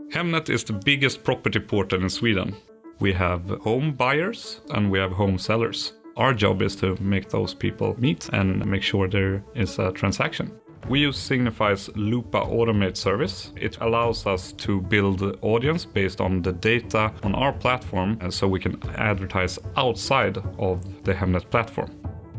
Hemnet is the biggest property portal in Sweden. We have home buyers and we have home sellers. Our job is to make those people meet and make sure there is a transaction. We use Signify's Lupa Automate service. It allows us to build audience based on the data on our platform, and so we can advertise outside of the Hemnet platform.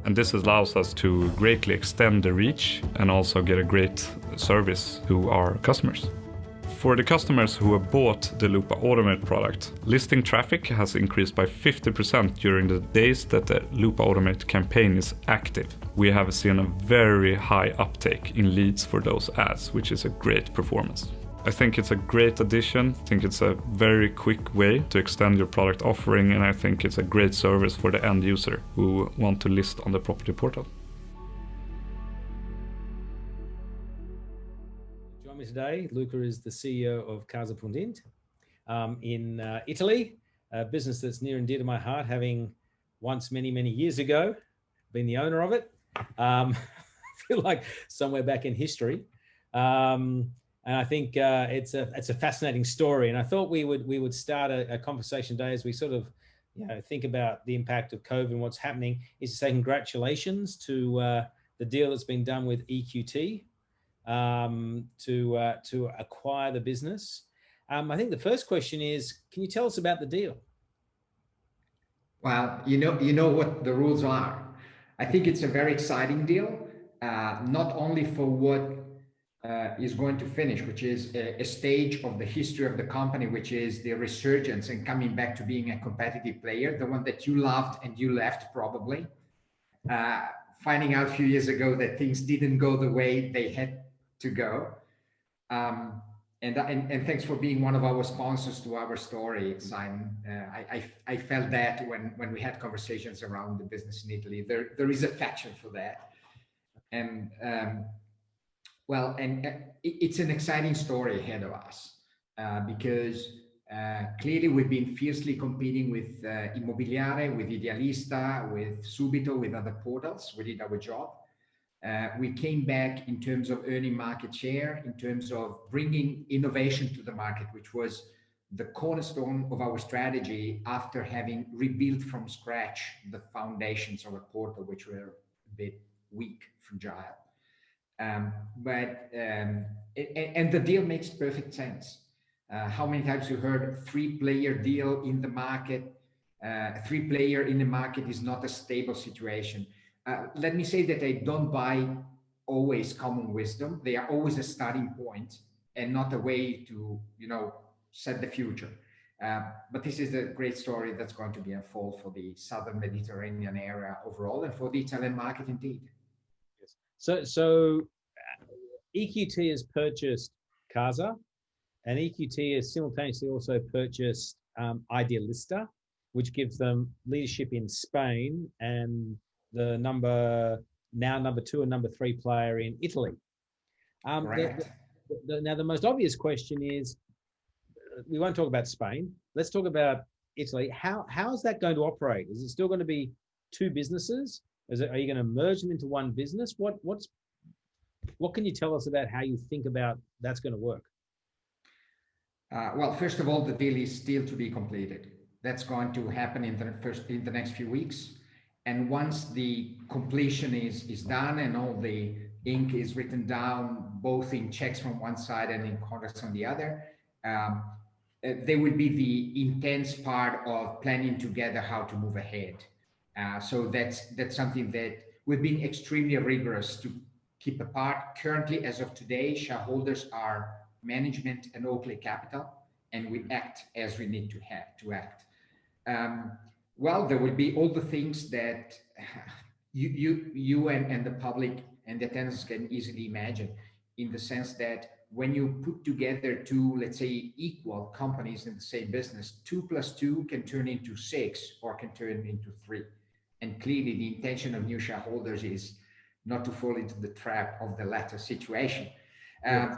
And this allows us to greatly extend the reach and also get a great service to our customers. For the customers who have bought the Lupa Automate product, listing traffic has increased by 50% during the days that the Lupa Automate campaign is active. We have seen a very high uptake in leads for those ads, which is a great performance. I think it's a great addition. I think it's a very quick way to extend your product offering, and I think it's a great service for the end user who want to list on the property portal. Join me today. Luca is the CEO of Casa.it in Italy, a business that's near and dear to my heart, having once many years ago been the owner of it. I feel like somewhere back in history. And I think it's a fascinating story. And I thought we would start a conversation today as we sort of think about the impact of COVID and what's happening, is to say congratulations to the deal that's been done with EQT to acquire the business. I think the first question is, can you tell us about the deal? Well, you know what the rules are. I think it's a very exciting deal, not only for what is going to finish, which is a stage of the history of the company, which is the resurgence and coming back to being a competitive player, the one that you loved and you left probably, finding out a few years ago that things didn't go the way they had to go. And thanks for being one of our sponsors to our story, Simon. I felt that when we had conversations around the business in Italy, there is affection for that. And well, and it's an exciting story ahead of us because clearly we've been fiercely competing with Immobiliare, with Idealista, with Subito, with other portals. We did our job. We came back in terms of earning market share, in terms of bringing innovation to the market, which was the cornerstone of our strategy after having rebuilt from scratch the foundations of a portal, which were a bit weak, fragile. And the deal makes perfect sense. How many times you heard three-player deal in the market? Three-player in the market is not a stable situation. Let me say that I don't buy always common wisdom. They are always a starting point and not a way to, set the future. But this is a great story that's going to be unfold for the Southern Mediterranean area overall and for the Italian market indeed. So EQT has purchased Casa, and EQT has simultaneously also purchased Idealista, which gives them leadership in Spain and the number 2 and number 3 player in Italy. Correct. Now, the most obvious question is, we won't talk about Spain. Let's talk about Italy. How is that going to operate? Is it still going to be two businesses? Are you going to merge them into one business? What can you tell us about how you think about that's going to work? Well, first of all, the deal is still to be completed. That's going to happen in the next few weeks. And once the completion is done and all the ink is written down, both in checks from one side and in contracts on the other, there will be the intense part of planning together how to move ahead. So that's something that we've been extremely rigorous to keep apart. Currently, as of today, shareholders are management and Oakley Capital, and we act as we need to act. Well, there will be all the things that you and the public and the attendees can easily imagine, in the sense that when you put together two, let's say, equal companies in the same business, 2 + 2 can turn into 6 or can turn into 3. And clearly the intention of new shareholders is not to fall into the trap of the latter situation. Yes.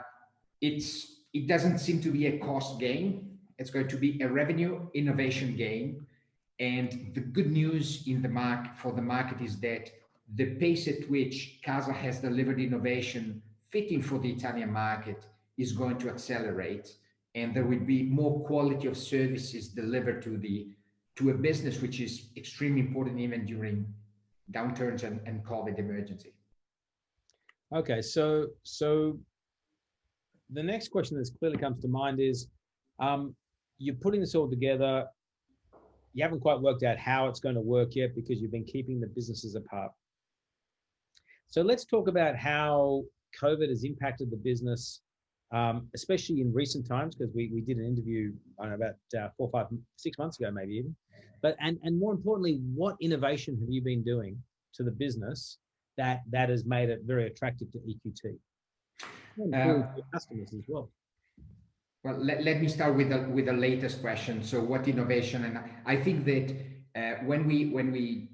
It doesn't seem to be a cost gain. It's going to be a revenue innovation gain. And the good news for the market is that the pace at which Casa has delivered innovation fitting for the Italian market is going to accelerate. and there would be more quality of services delivered to a business, which is extremely important even during downturns and COVID emergency. Okay, so the next question that clearly comes to mind is, you're putting this all together. You haven't quite worked out how it's going to work yet because you've been keeping the businesses apart. So let's talk about how COVID has impacted the business, especially in recent times, because we did an interview, I don't know, about 4, 5, 6 months ago, maybe even. But and more importantly, what innovation have you been doing to the business that has made it very attractive to EQT and to your customers as well? Well, let me start with the latest question. So, what innovation? And I think that when we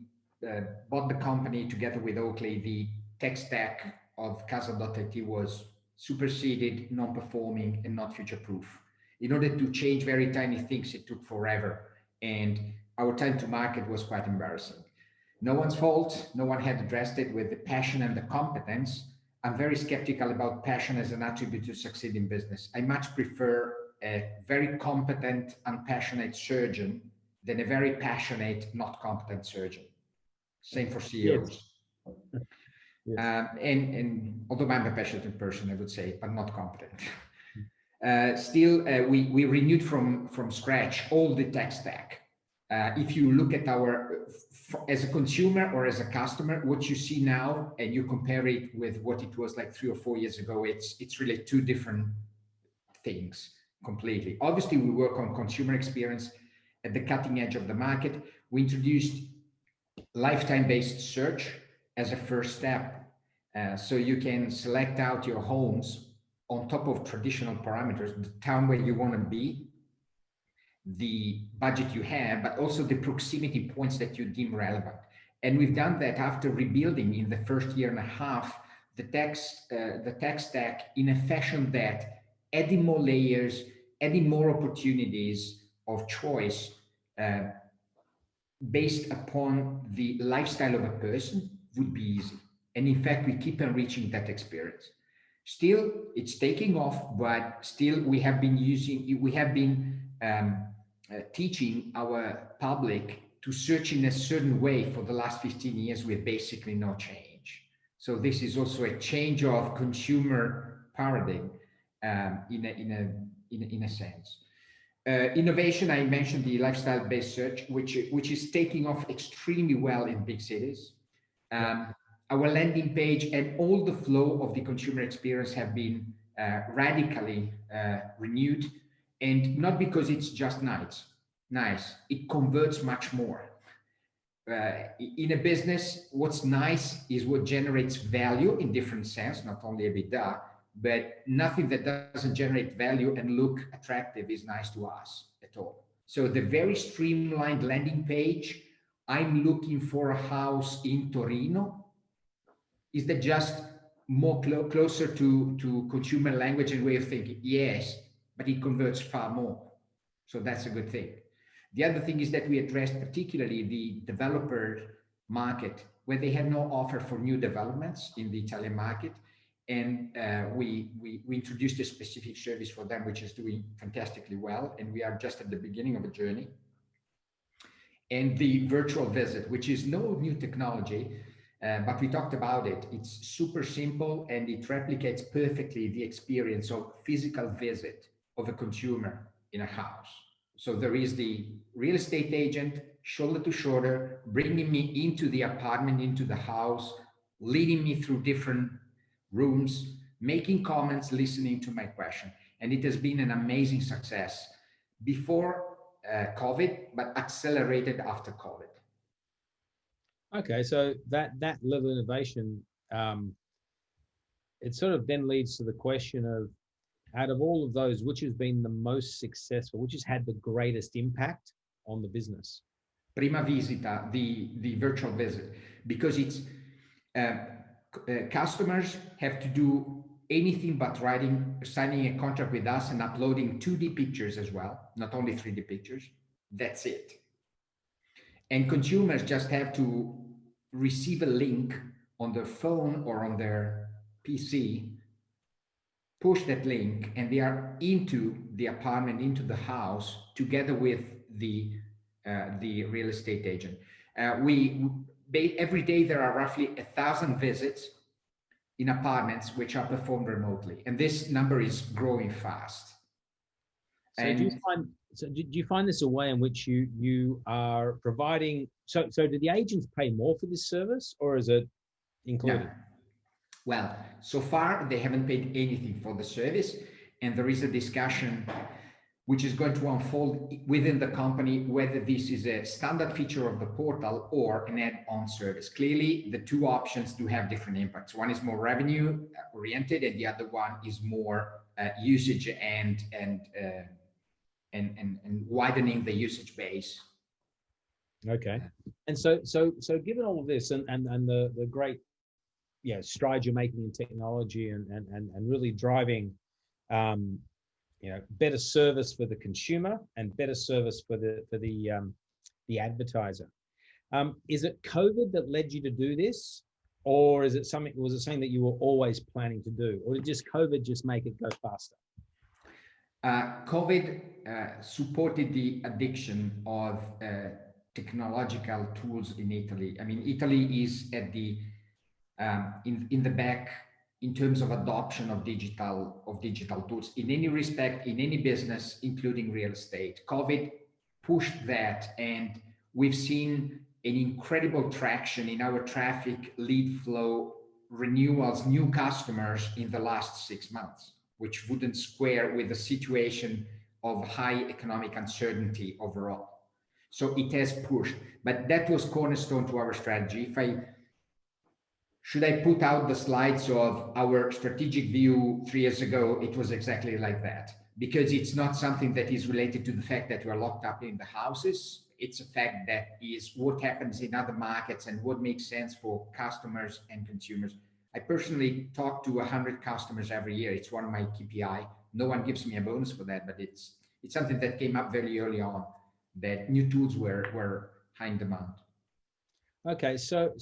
bought the company together with Oakley, the tech stack of Casa.it was superseded, non-performing, and not future-proof. In order to change very tiny things, it took forever, and our time to market was quite embarrassing. No one's fault. No one had addressed it with the passion and the competence. I'm very skeptical about passion as an attribute to succeed in business. I much prefer a very competent and passionate surgeon than a very passionate, not competent surgeon. Same for CEOs. Yes. Yes. And although I'm a passionate person, I would say, but not competent. Still, we renewed from scratch all the tech stack. If you look at as a consumer or as a customer, what you see now, and you compare it with what it was like 3 or 4 years ago, it's really two different things completely. Obviously, we work on consumer experience at the cutting edge of the market. We introduced lifetime-based search as a first step. So you can select out your homes on top of traditional parameters, the town where you want to be, the budget you have, but also the proximity points that you deem relevant. And we've done that after rebuilding in the first year and a half the tech stack in a fashion that adding more layers, adding more opportunities of choice based upon the lifestyle of a person would be easy. And in fact, we keep enriching that experience. Still, it's taking off, but still we have been teaching our public to search in a certain way for the last 15 years with basically no change. So this is also a change of consumer paradigm in a sense. Innovation, I mentioned the lifestyle-based search, which is taking off extremely well in big cities. Our landing page and all the flow of the consumer experience have been radically renewed, and not because it's just nice. It converts much more. In a business, what's nice is what generates value in different sense, not only EBITDA, but nothing that doesn't generate value and look attractive is nice to us at all. So the very streamlined landing page, I'm looking for a house in Torino, is that just more closer to consumer language and way of thinking? Yes, but it converts far more. So that's a good thing. The other thing is that we addressed particularly the developer market, where they have no offer for new developments in the Italian market. And we introduced a specific service for them, which is doing fantastically well. And we are just at the beginning of a journey. And the virtual visit, which is no new technology, but we talked about it. It's super simple and it replicates perfectly the experience of physical visit of a consumer in a house. So there is the real estate agent, shoulder to shoulder, bringing me into the apartment, into the house, leading me through different rooms, making comments, listening to my question. And it has been an amazing success before COVID, but accelerated after COVID. Okay, so that level of innovation, it sort of then leads to the question of, out of all of those, which has been the most successful, which has had the greatest impact on the business? Prima visita, the virtual visit, because it's customers have to do anything but signing a contract with us and uploading 2D pictures as well, not only 3D pictures. That's it. And consumers just have to receive a link on their phone or on their PC push that link and they are into the apartment, into the house, together with the real estate agent. Every day there are roughly 1,000 visits in apartments which are performed remotely, and this number is growing fast. So do you find this a way in which you are providing? So do the agents pay more for this service, or is it included? Yeah. Well, so far they haven't paid anything for the service, and there is a discussion which is going to unfold within the company whether this is a standard feature of the portal or an add-on service. Clearly, the two options do have different impacts. One is more revenue oriented, and the other one is more usage and widening the usage base. Okay. And so given all of this and the great strides you're making in technology and really driving better service for the consumer and better service for the advertiser. Is it COVID that led you to do this, or was it something that you were always planning to do, or did just COVID just make it go faster? COVID supported the addiction of technological tools in Italy. I mean, Italy is at the in the back in terms of adoption of digital tools in any respect, in any business, including real estate. COVID pushed that, and we've seen an incredible traction in our traffic, lead flow, renewals, new customers in the last 6 months, which wouldn't square with the situation of high economic uncertainty overall. So it has pushed, but that was cornerstone to our strategy. Should I put out the slides of our strategic view 3 years ago, it was exactly like that, because it's not something that is related to the fact that we're locked up in the houses. It's a fact that is what happens in other markets and what makes sense for customers and consumers. I personally talk to 100 customers every year. It's one of my KPI. No one gives me a bonus for that, but it's something that came up very early on, that new tools were high in demand. Okay, so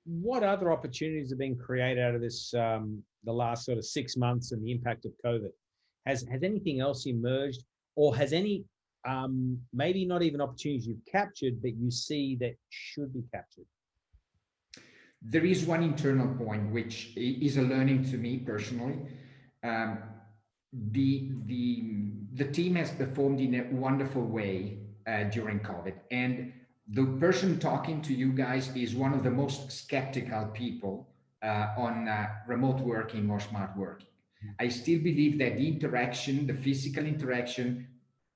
what other opportunities have been created out of this, the last sort of 6 months and the impact of COVID? Has anything else emerged, or has any, maybe not even opportunities you've captured, but you see that should be captured? There is one internal point, which is a learning to me personally. The team has performed in a wonderful way during COVID, and the person talking to you guys is one of the most skeptical people on remote working or smart working. I still believe that the interaction, the physical interaction,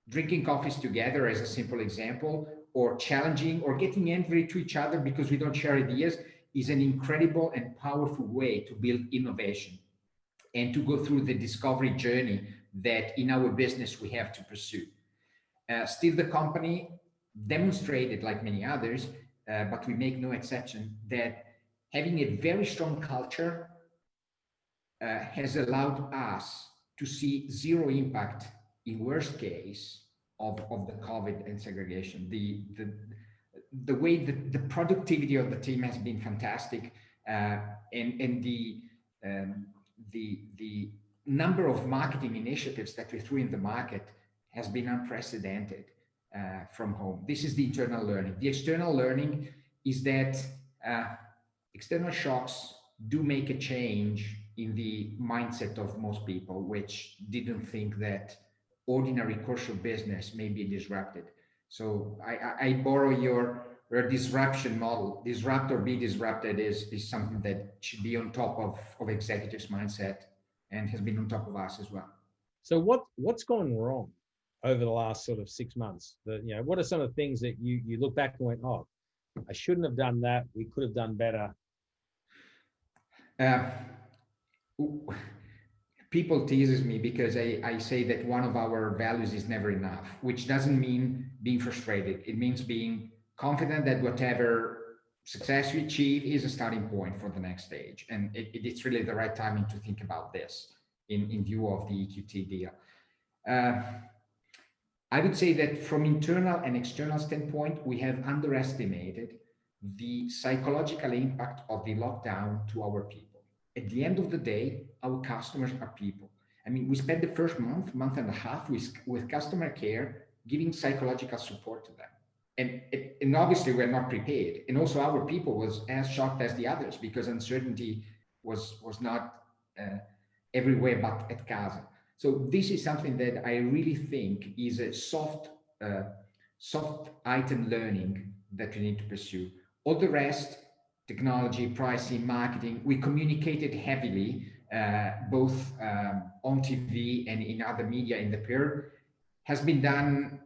drinking coffees together as a simple example, or challenging or getting angry to each other because we don't share ideas, is an incredible and powerful way to build innovation and to go through the discovery journey that in our business we have to pursue. Still, the company demonstrated, like many others, but we make no exception, that having a very strong culture has allowed us to see zero impact in worst case of the COVID and segregation. The way the productivity of the team has been fantastic, and the number of marketing initiatives that we threw in the market has been unprecedented from home. This is the internal learning. The external learning is that external shocks do make a change in the mindset of most people, which didn't think that ordinary course of business may be disrupted. So I borrow your disruption model. Disrupt or be disrupted is something that should be on top of executives' mindset, and has been on top of us as well. So what's gone wrong over the last sort of 6 months? What are some of the things that you look back and went, oh, I shouldn't have done that, we could have done better? People teases me because I say that one of our values is never enough, which doesn't mean being frustrated. It means being confident that whatever success you achieve is a starting point for the next stage. And it's really the right timing to think about this in view of the EQT deal. I would say that from internal and external standpoint, we have underestimated the psychological impact of the lockdown to our people, at the end of the day, our customers are people. I mean, we spent the first month and a half with customer care, giving psychological support to them. And obviously we're not prepared. And also our people was as shocked as the others because uncertainty was not everywhere but at Casa. So this is something that I really think is a soft item learning that we need to pursue. All the rest, technology, pricing, marketing, we communicated heavily, both on TV and in other media in the period, has been done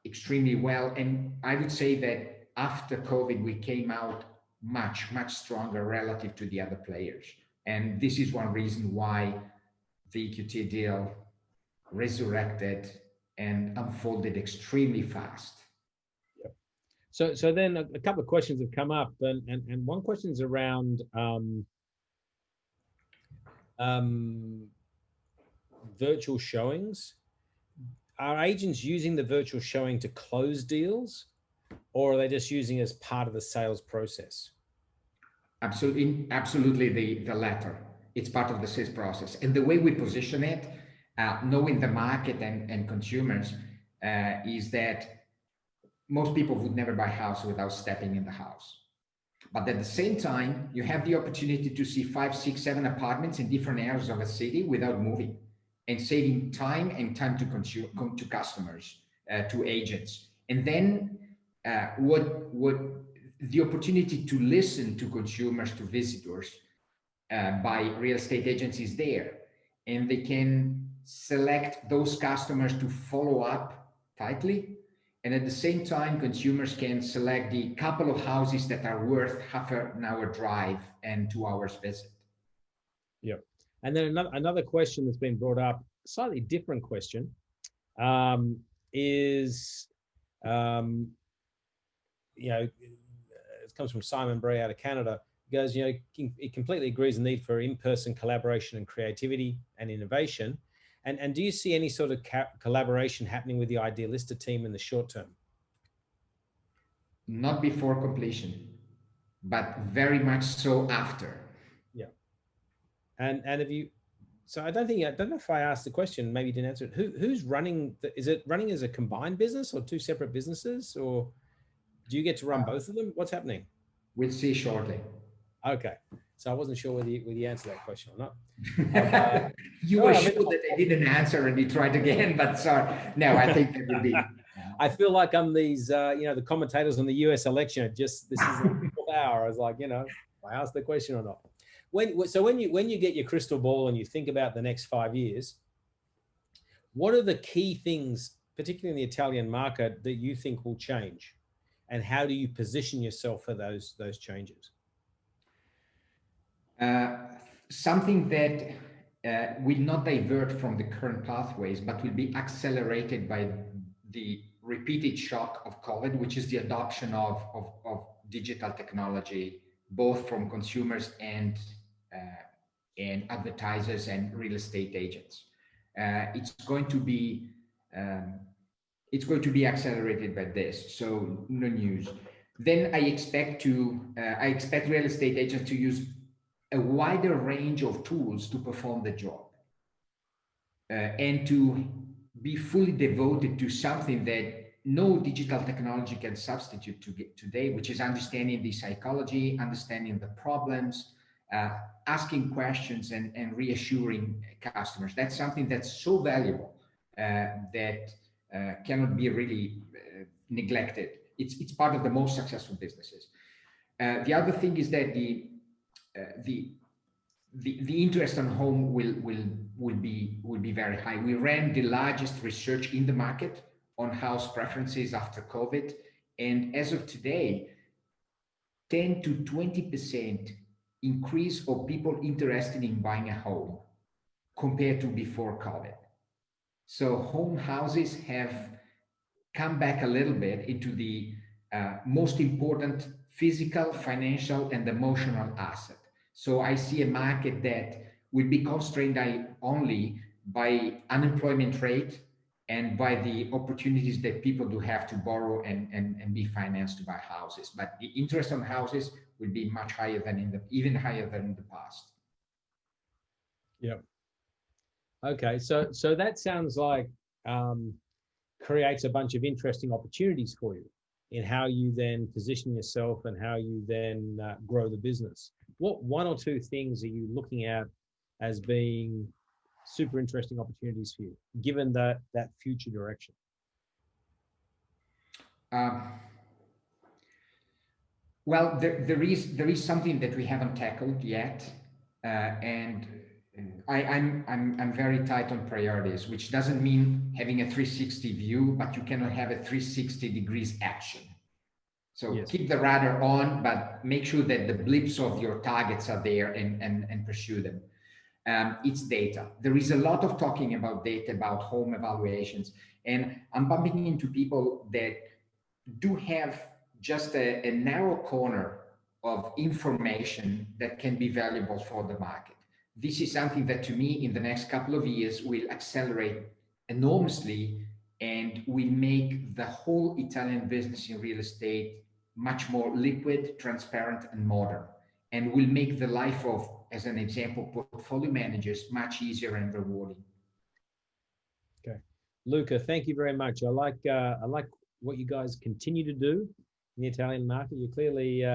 extremely well. And I would say that after COVID, we came out much stronger relative to the other players. And this is one reason why the EQT deal resurrected and unfolded extremely fast. So then a couple of questions have come up, and one question is around virtual showings. Are agents using the virtual showing to close deals, or are they just using it as part of the sales process? Absolutely the latter. It's part of the sales process. And the way we position it, knowing the market and consumers, is that most people would never buy a house without stepping in the house. But at the same time, you have the opportunity to see 5, 6, 7 apartments in different areas of a city without moving, and saving time and time to customers, to agents. And then what the opportunity to listen to consumers, to visitors, by real estate agencies there, and they can select those customers to follow up tightly. And at the same time, consumers can select the couple of houses that are worth half an hour drive and 2 hours visit. Yeah. And then another question that's been brought up, slightly different question, is, it comes from Simon Bray out of Canada. He goes, he completely agrees the need for in-person collaboration and creativity and innovation. And do you see any sort of collaboration happening with the Idealista team in the short term? Not before completion, but very much so after. Yeah. And have you, so I don't know if I asked the question, maybe you didn't answer it. Who's running, is it running as a combined business or two separate businesses, or do you get to run both of them? What's happening? We'll see shortly. Okay. So I wasn't sure whether you answered that question or not. You were sure that I didn't answer and you tried again, but sorry. No, I think that would be. I feel like I'm these, the commentators on the US election. This is the hour. I was like, I asked the question or not. When you get your crystal ball and you think about the next 5 years, what are the key things, particularly in the Italian market, that you think will change, and how do you position yourself for those changes? Something that will not divert from the current pathways, but will be accelerated by the repeated shock of COVID, which is the adoption of digital technology, both from consumers and advertisers and real estate agents. It's going to be accelerated by this. So no news. Then I expect real estate agents to use a wider range of tools to perform the job, and to be fully devoted to something that no digital technology can substitute today, which is understanding the psychology, understanding the problems, asking questions and reassuring customers. That's something that's so valuable that cannot be really neglected. It's part of the most successful businesses. The other thing is that the interest on home will be very high. We ran the largest research in the market on house preferences after COVID, and as of today, 10 to 20% increase of people interested in buying a home compared to before COVID. So home houses have come back a little bit into the most important physical, financial, and emotional asset. So I see a market that will be constrained only by unemployment rate and by the opportunities that people do have to borrow and be financed to buy houses. But the interest on houses will be much higher than even higher than in the past. Yeah. Okay. So that sounds like creates a bunch of interesting opportunities for you in how you then position yourself and how you then grow the business. What one or two things are you looking at as being super interesting opportunities for you, given that future direction? Well, there is something that we haven't tackled yet, and I'm very tight on priorities, which doesn't mean having a 360 view, but you cannot have a 360 degrees action. So Yes. keep the radar on, but make sure that the blips of your targets are there and pursue them. It's data. There is a lot of talking about data, about home evaluations, and I'm bumping into people that do have just a narrow corner of information that can be valuable for the market. This is something that to me in the next couple of years will accelerate enormously and will make the whole Italian business in real estate much more liquid, transparent, and modern, and will make the life of, as an example, portfolio managers much easier and rewarding. Okay, Luca, thank you very much. I like what you guys continue to do in the Italian market. You're clearly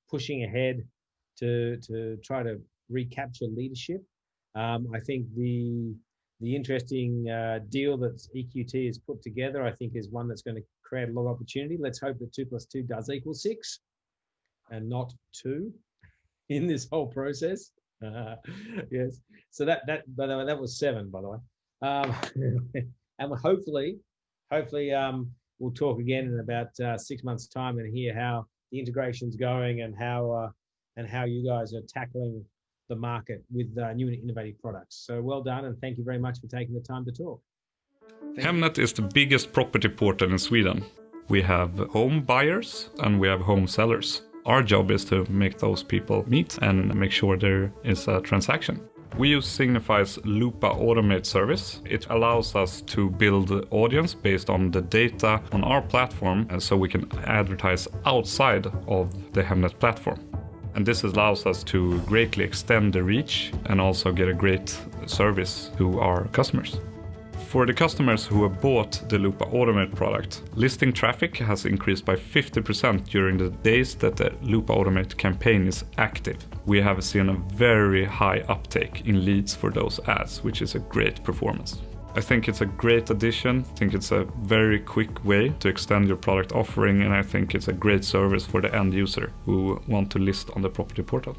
pushing ahead to try to recapture leadership. I think the interesting deal that EQT has put together, I think, is one that's going to create a lot of opportunity. Let's hope that 2 + 2 does equal 6, and not 2 in this whole process. Yes. So that by the way, that was 7, by the way. And hopefully, we'll talk again in about 6 months' time and hear how the integration's going and how you guys are tackling the market with new and innovative products. So well done, and thank you very much for taking the time to talk. Hemnet is the biggest property portal in Sweden. We have home buyers and we have home sellers. Our job is to make those people meet and make sure there is a transaction. We use Signify's Lupa Automate service. It allows us to build audience based on the data on our platform, and so we can advertise outside of the Hemnet platform. And this allows us to greatly extend the reach and also get a great service to our customers. For the customers who have bought the Lupa Automate product, listing traffic has increased by 50% during the days that the Lupa Automate campaign is active. We have seen a very high uptake in leads for those ads, which is a great performance. I think it's a great addition. I think it's a very quick way to extend your product offering, and I think it's a great service for the end user who want to list on the property portal.